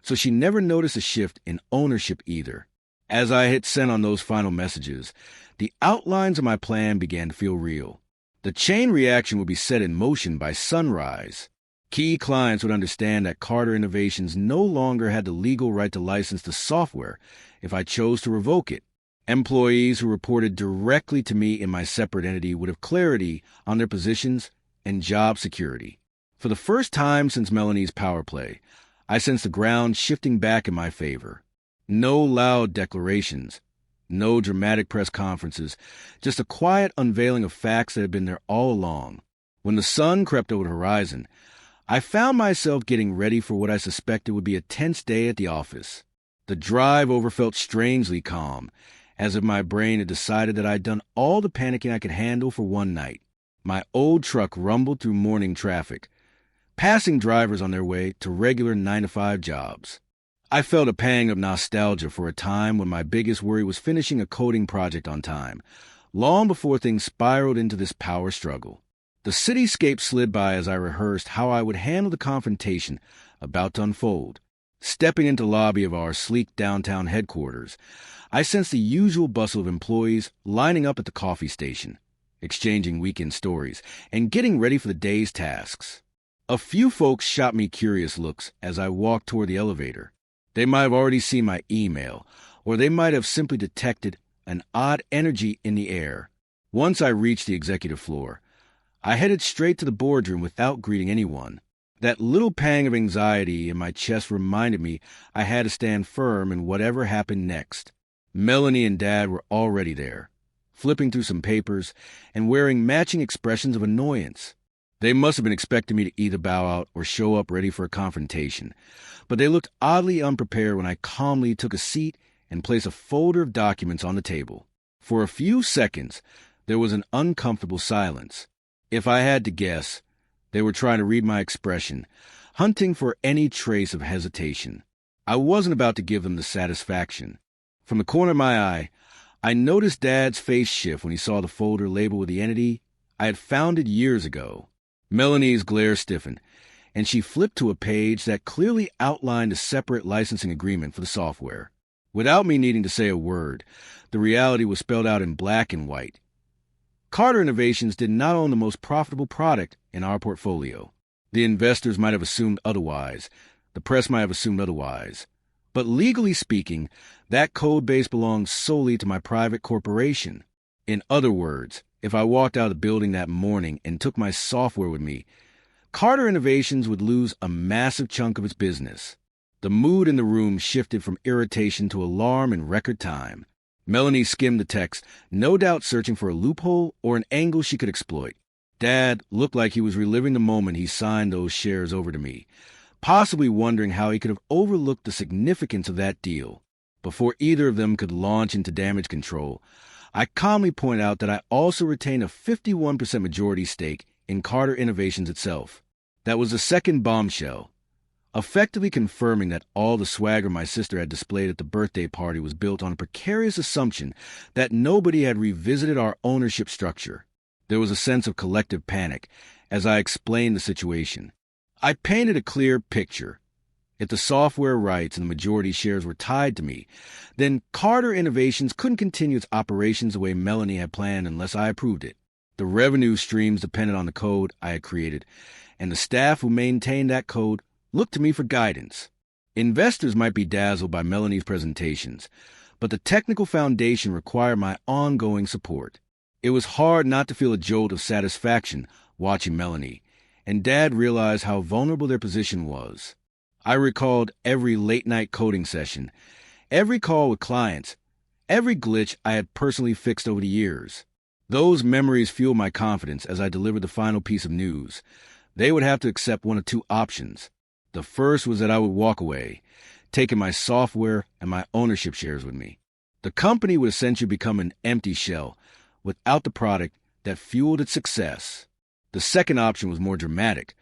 so she never noticed a shift in ownership either. As I hit send on those final messages, the outlines of my plan began to feel real. The chain reaction would be set in motion by sunrise. Key clients would understand that Carter Innovations no longer had the legal right to license the software if I chose to revoke it. Employees who reported directly to me in my separate entity would have clarity on their positions and job security. For the first time since Melanie's power play, I sensed the ground shifting back in my favor. No loud declarations, no dramatic press conferences, just a quiet unveiling of facts that had been there all along. When the sun crept over the horizon, I found myself getting ready for what I suspected would be a tense day at the office. The drive over felt strangely calm, as if my brain had decided that I'd done all the panicking I could handle for one night. My old truck rumbled through morning traffic, passing drivers on their way to regular 9-to-5 jobs. I felt a pang of nostalgia for a time when my biggest worry was finishing a coding project on time, long before things spiraled into this power struggle. The cityscape slid by as I rehearsed how I would handle the confrontation about to unfold. Stepping into the lobby of our sleek downtown headquarters, I sensed the usual bustle of employees lining up at the coffee station, exchanging weekend stories, and getting ready for the day's tasks. A few folks shot me curious looks as I walked toward the elevator. They might have already seen my email, or they might have simply detected an odd energy in the air. Once I reached the executive floor, I headed straight to the boardroom without greeting anyone. That little pang of anxiety in my chest reminded me I had to stand firm in whatever happened next. Melanie and Dad were already there, flipping through some papers and wearing matching expressions of annoyance. They must have been expecting me to either bow out or show up ready for a confrontation, but they looked oddly unprepared when I calmly took a seat and placed a folder of documents on the table. For a few seconds, there was an uncomfortable silence. If I had to guess, they were trying to read my expression, hunting for any trace of hesitation. I wasn't about to give them the satisfaction. From the corner of my eye, I noticed Dad's face shift when he saw the folder labeled with the entity I had founded years ago. Melanie's glare stiffened, and she flipped to a page that clearly outlined a separate licensing agreement for the software. Without me needing to say a word, the reality was spelled out in black and white. Carter Innovations did not own the most profitable product in our portfolio. The investors might have assumed otherwise. The press might have assumed otherwise. But legally speaking, that code base belonged solely to my private corporation. In other words, if I walked out of the building that morning and took my software with me, Carter Innovations would lose a massive chunk of its business. The mood in the room shifted from irritation to alarm in record time. Melanie skimmed the text, no doubt searching for a loophole or an angle she could exploit. Dad looked like he was reliving the moment he signed those shares over to me, possibly wondering how he could have overlooked the significance of that deal. Before either of them could launch into damage control, I calmly point out that I also retain a 51% majority stake in Carter Innovations itself. That was the second bombshell, effectively confirming that all the swagger my sister had displayed at the birthday party was built on a precarious assumption that nobody had revisited our ownership structure. There was a sense of collective panic as I explained the situation. I painted a clear picture. If the software rights and the majority shares were tied to me, then Carter Innovations couldn't continue its operations the way Melanie had planned unless I approved it. The revenue streams depended on the code I had created, and the staff who maintained that code looked to me for guidance. Investors might be dazzled by Melanie's presentations, but the technical foundation required my ongoing support. It was hard not to feel a jolt of satisfaction watching Melanie, and Dad realized how vulnerable their position was. I recalled every late-night coding session, every call with clients, every glitch I had personally fixed over the years. Those memories fueled my confidence as I delivered the final piece of news. They would have to accept one of two options. The first was that I would walk away, taking my software and my ownership shares with me. The company would essentially become an empty shell, without the product that fueled its success. The second option was more dramatic,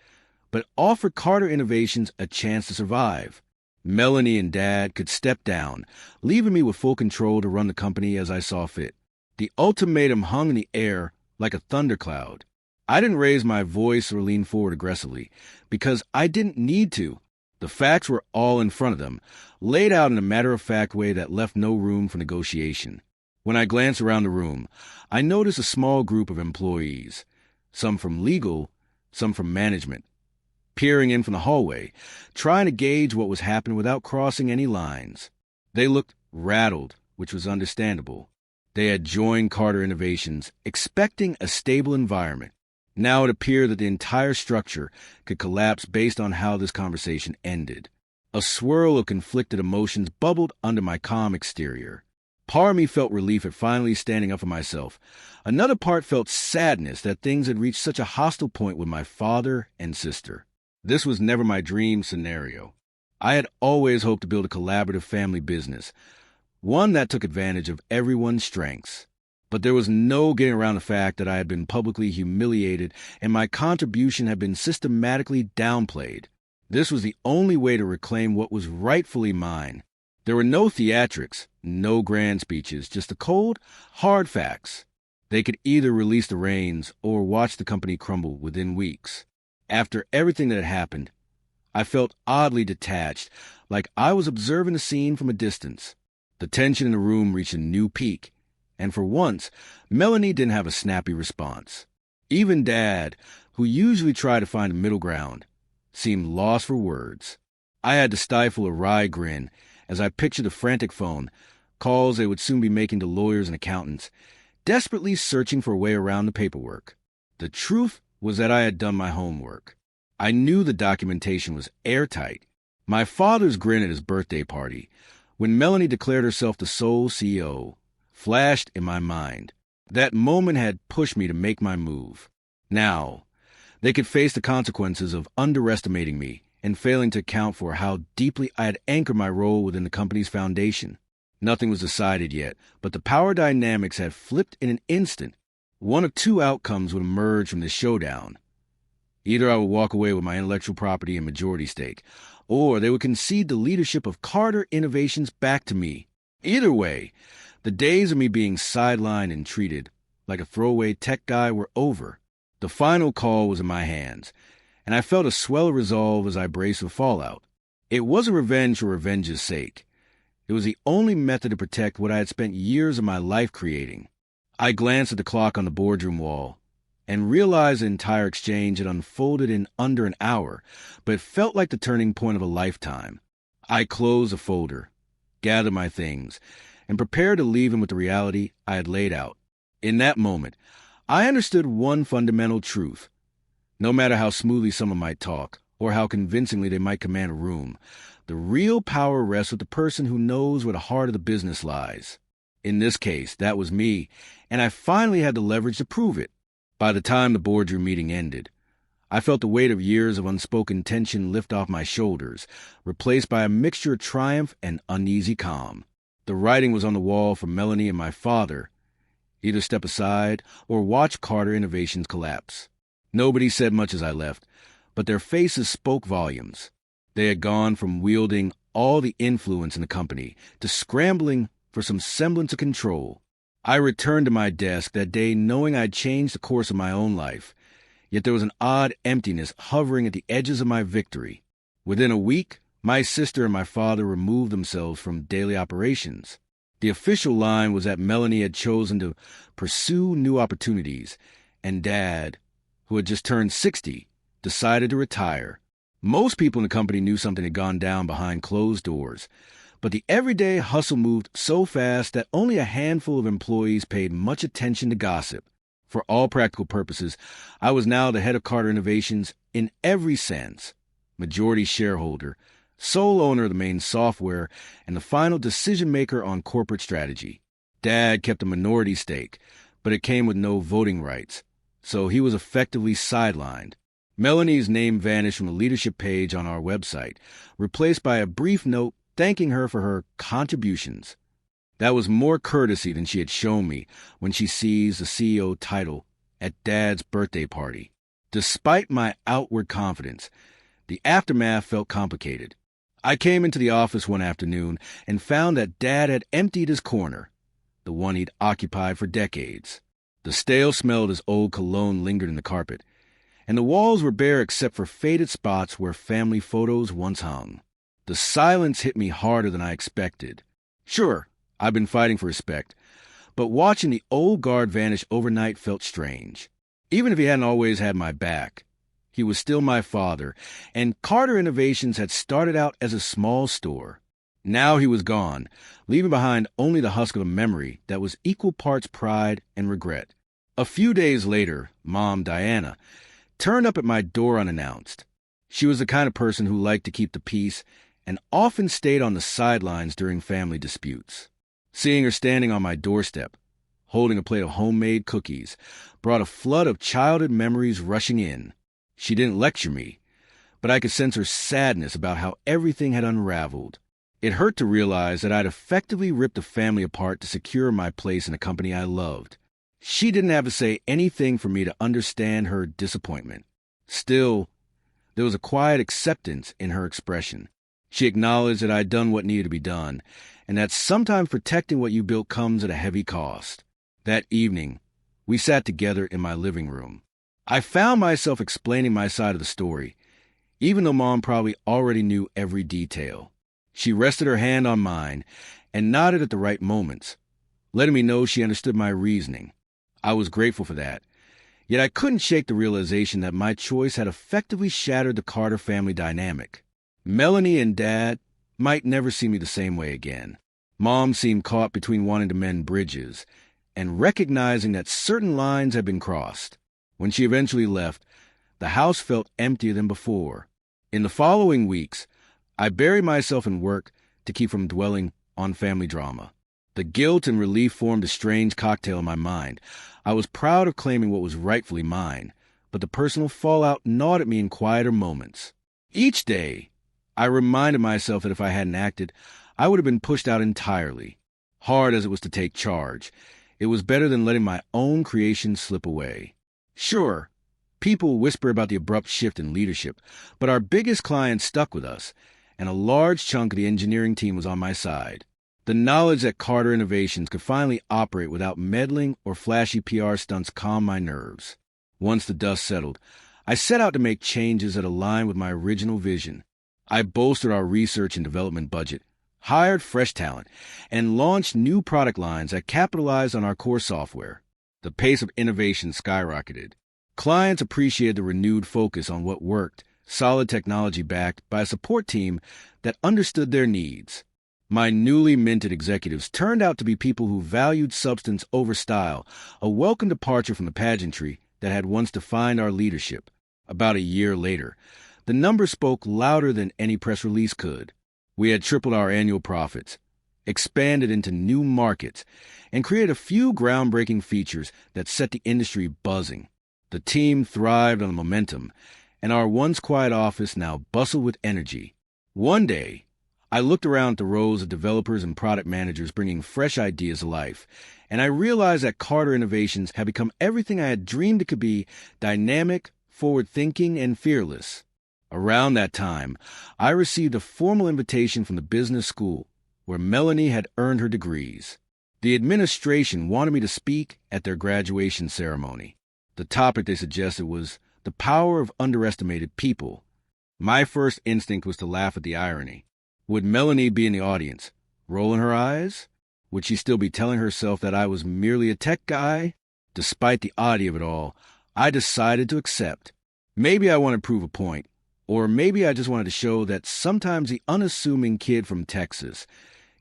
but offered Carter Innovations a chance to survive. Melanie and Dad could step down, leaving me with full control to run the company as I saw fit. The ultimatum hung in the air like a thundercloud. I didn't raise my voice or lean forward aggressively, because I didn't need to. The facts were all in front of them, laid out in a matter-of-fact way that left no room for negotiation. When I glanced around the room, I noticed a small group of employees, some from legal, some from management, peering in from the hallway, trying to gauge what was happening without crossing any lines. They looked rattled, which was understandable. They had joined Carter Innovations, expecting a stable environment. Now it appeared that the entire structure could collapse based on how this conversation ended. A swirl of conflicted emotions bubbled under my calm exterior. Part of me felt relief at finally standing up for myself. Another part felt sadness that things had reached such a hostile point with my father and sister. This was never my dream scenario. I had always hoped to build a collaborative family business, one that took advantage of everyone's strengths. But there was no getting around the fact that I had been publicly humiliated and my contribution had been systematically downplayed. This was the only way to reclaim what was rightfully mine. There were no theatrics, no grand speeches, just the cold, hard facts. They could either release the reins or watch the company crumble within weeks. After everything that had happened, I felt oddly detached, like I was observing the scene from a distance. The tension in the room reached a new peak, and for once, Melanie didn't have a snappy response. Even Dad, who usually tried to find a middle ground, seemed lost for words. I had to stifle a wry grin as I pictured the frantic phone, calls they would soon be making to lawyers and accountants, desperately searching for a way around the paperwork. The truth was that I had done my homework. I knew the documentation was airtight. My father's grin at his birthday party, when Melanie declared herself the sole CEO, flashed in my mind. That moment had pushed me to make my move. Now, they could face the consequences of underestimating me and failing to account for how deeply I had anchored my role within the company's foundation. Nothing was decided yet, but the power dynamics had flipped in an instant. One of two outcomes would emerge from this showdown. Either I would walk away with my intellectual property and majority stake, or they would concede the leadership of Carter Innovations back to me. Either way, the days of me being sidelined and treated like a throwaway tech guy were over. The final call was in my hands, and I felt a swell of resolve as I braced for fallout. It wasn't revenge for revenge's sake. It was the only method to protect what I had spent years of my life creating. I glanced at the clock on the boardroom wall and realized the entire exchange had unfolded in under an hour, but it felt like the turning point of a lifetime. I closed the folder, gathered my things, and prepared to leave him with the reality I had laid out. In that moment, I understood one fundamental truth. No matter how smoothly someone might talk, or how convincingly they might command a room, the real power rests with the person who knows where the heart of the business lies. In this case, that was me, and I finally had the leverage to prove it. By the time the boardroom meeting ended, I felt the weight of years of unspoken tension lift off my shoulders, replaced by a mixture of triumph and uneasy calm. The writing was on the wall for Melanie and my father. Either step aside or watch Carter Innovations collapse. Nobody said much as I left, but their faces spoke volumes. They had gone from wielding all the influence in the company to scrambling for some semblance of control. I returned to my desk that day knowing I'd changed the course of my own life, yet there was an odd emptiness hovering at the edges of my victory. Within a week, my sister and my father removed themselves from daily operations. The official line was that Melanie had chosen to pursue new opportunities, and Dad, who had just turned 60, decided to retire. Most people in the company knew something had gone down behind closed doors, but the everyday hustle moved so fast that only a handful of employees paid much attention to gossip. For all practical purposes, I was now the head of Carter Innovations in every sense. Majority shareholder, sole owner of the main software, and the final decision-maker on corporate strategy. Dad kept a minority stake, but it came with no voting rights, so he was effectively sidelined. Melanie's name vanished from the leadership page on our website, replaced by a brief note thanking her for her contributions. That was more courtesy than she had shown me when she seized the CEO title at Dad's birthday party. Despite my outward confidence, the aftermath felt complicated. I came into the office one afternoon and found that Dad had emptied his corner, the one he'd occupied for decades. The stale smell of his old cologne lingered in the carpet, and the walls were bare except for faded spots where family photos once hung. The silence hit me harder than I expected. Sure, I've been fighting for respect, but watching the old guard vanish overnight felt strange. Even if he hadn't always had my back, he was still my father, and Carter Innovations had started out as a small store. Now he was gone, leaving behind only the husk of a memory that was equal parts pride and regret. A few days later, Mom, Diana, turned up at my door unannounced. She was the kind of person who liked to keep the peace and often stayed on the sidelines during family disputes. Seeing her standing on my doorstep, holding a plate of homemade cookies, brought a flood of childhood memories rushing in. She didn't lecture me, but I could sense her sadness about how everything had unraveled. It hurt to realize that I'd effectively ripped the family apart to secure my place in a company I loved. She didn't have to say anything for me to understand her disappointment. Still, there was a quiet acceptance in her expression. She acknowledged that I'd done what needed to be done, and that sometimes protecting what you built comes at a heavy cost. That evening, we sat together in my living room. I found myself explaining my side of the story, even though Mom probably already knew every detail. She rested her hand on mine and nodded at the right moments, letting me know she understood my reasoning. I was grateful for that, yet I couldn't shake the realization that my choice had effectively shattered the Carter family dynamic. Melanie and Dad might never see me the same way again. Mom seemed caught between wanting to mend bridges and recognizing that certain lines had been crossed. When she eventually left, the house felt emptier than before. In the following weeks, I buried myself in work to keep from dwelling on family drama. The guilt and relief formed a strange cocktail in my mind. I was proud of claiming what was rightfully mine, but the personal fallout gnawed at me in quieter moments. Each day, I reminded myself that if I hadn't acted, I would have been pushed out entirely. Hard as it was to take charge, it was better than letting my own creation slip away. Sure, people whisper about the abrupt shift in leadership, but our biggest client stuck with us, and a large chunk of the engineering team was on my side. The knowledge that Carter Innovations could finally operate without meddling or flashy PR stunts calmed my nerves. Once the dust settled, I set out to make changes that aligned with my original vision. I bolstered our research and development budget, hired fresh talent, and launched new product lines that capitalized on our core software. The pace of innovation skyrocketed. Clients appreciated the renewed focus on what worked, solid technology backed by a support team that understood their needs. My newly minted executives turned out to be people who valued substance over style, a welcome departure from the pageantry that had once defined our leadership. About a year later, the numbers spoke louder than any press release could. We had tripled our annual profits, expanded into new markets, and created a few groundbreaking features that set the industry buzzing. The team thrived on the momentum, and our once quiet office now bustled with energy. One day, I looked around at the rows of developers and product managers bringing fresh ideas to life, and I realized that Carter Innovations had become everything I had dreamed it could be: dynamic, forward-thinking, and fearless. Around that time, I received a formal invitation from the business school, where Melanie had earned her degrees. The administration wanted me to speak at their graduation ceremony. The topic they suggested was the power of underestimated people. My first instinct was to laugh at the irony. Would Melanie be in the audience, rolling her eyes? Would she still be telling herself that I was merely a tech guy? Despite the oddity of it all, I decided to accept. Maybe I wanted to prove a point, or maybe I just wanted to show that sometimes the unassuming kid from Texas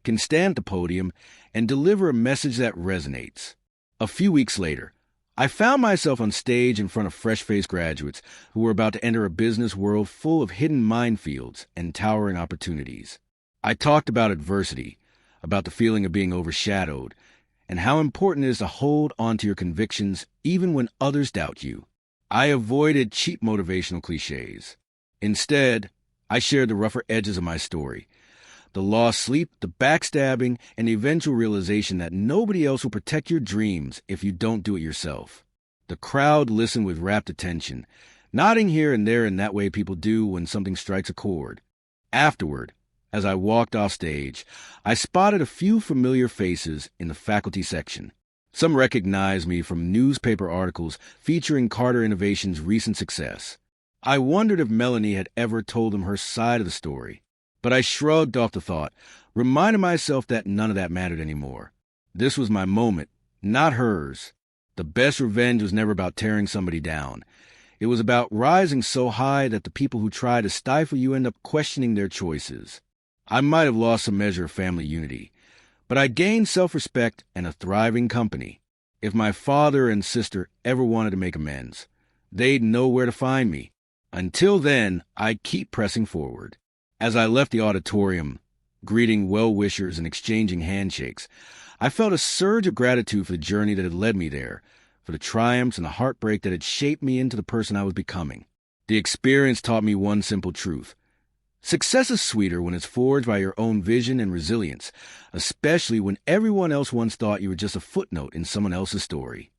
can stand at the podium and deliver a message that resonates. A few weeks later, I found myself on stage in front of fresh-faced graduates who were about to enter a business world full of hidden minefields and towering opportunities. I talked about adversity, about the feeling of being overshadowed, and how important it is to hold onto your convictions even when others doubt you. I avoided cheap motivational cliches. Instead, I shared the rougher edges of my story: the lost sleep, the backstabbing, and the eventual realization that nobody else will protect your dreams if you don't do it yourself. The crowd listened with rapt attention, nodding here and there in that way people do when something strikes a chord. Afterward, as I walked off stage, I spotted a few familiar faces in the faculty section. Some recognized me from newspaper articles featuring Carter Innovation's recent success. I wondered if Melanie had ever told them her side of the story. But I shrugged off the thought, reminding myself that none of that mattered anymore. This was my moment, not hers. The best revenge was never about tearing somebody down. It was about rising so high that the people who try to stifle you end up questioning their choices. I might have lost some measure of family unity, but I gained self-respect and a thriving company. If my father and sister ever wanted to make amends, they'd know where to find me. Until then, I'd keep pressing forward. As I left the auditorium, greeting well-wishers and exchanging handshakes, I felt a surge of gratitude for the journey that had led me there, for the triumphs and the heartbreak that had shaped me into the person I was becoming. The experience taught me one simple truth. Success is sweeter when it's forged by your own vision and resilience, especially when everyone else once thought you were just a footnote in someone else's story.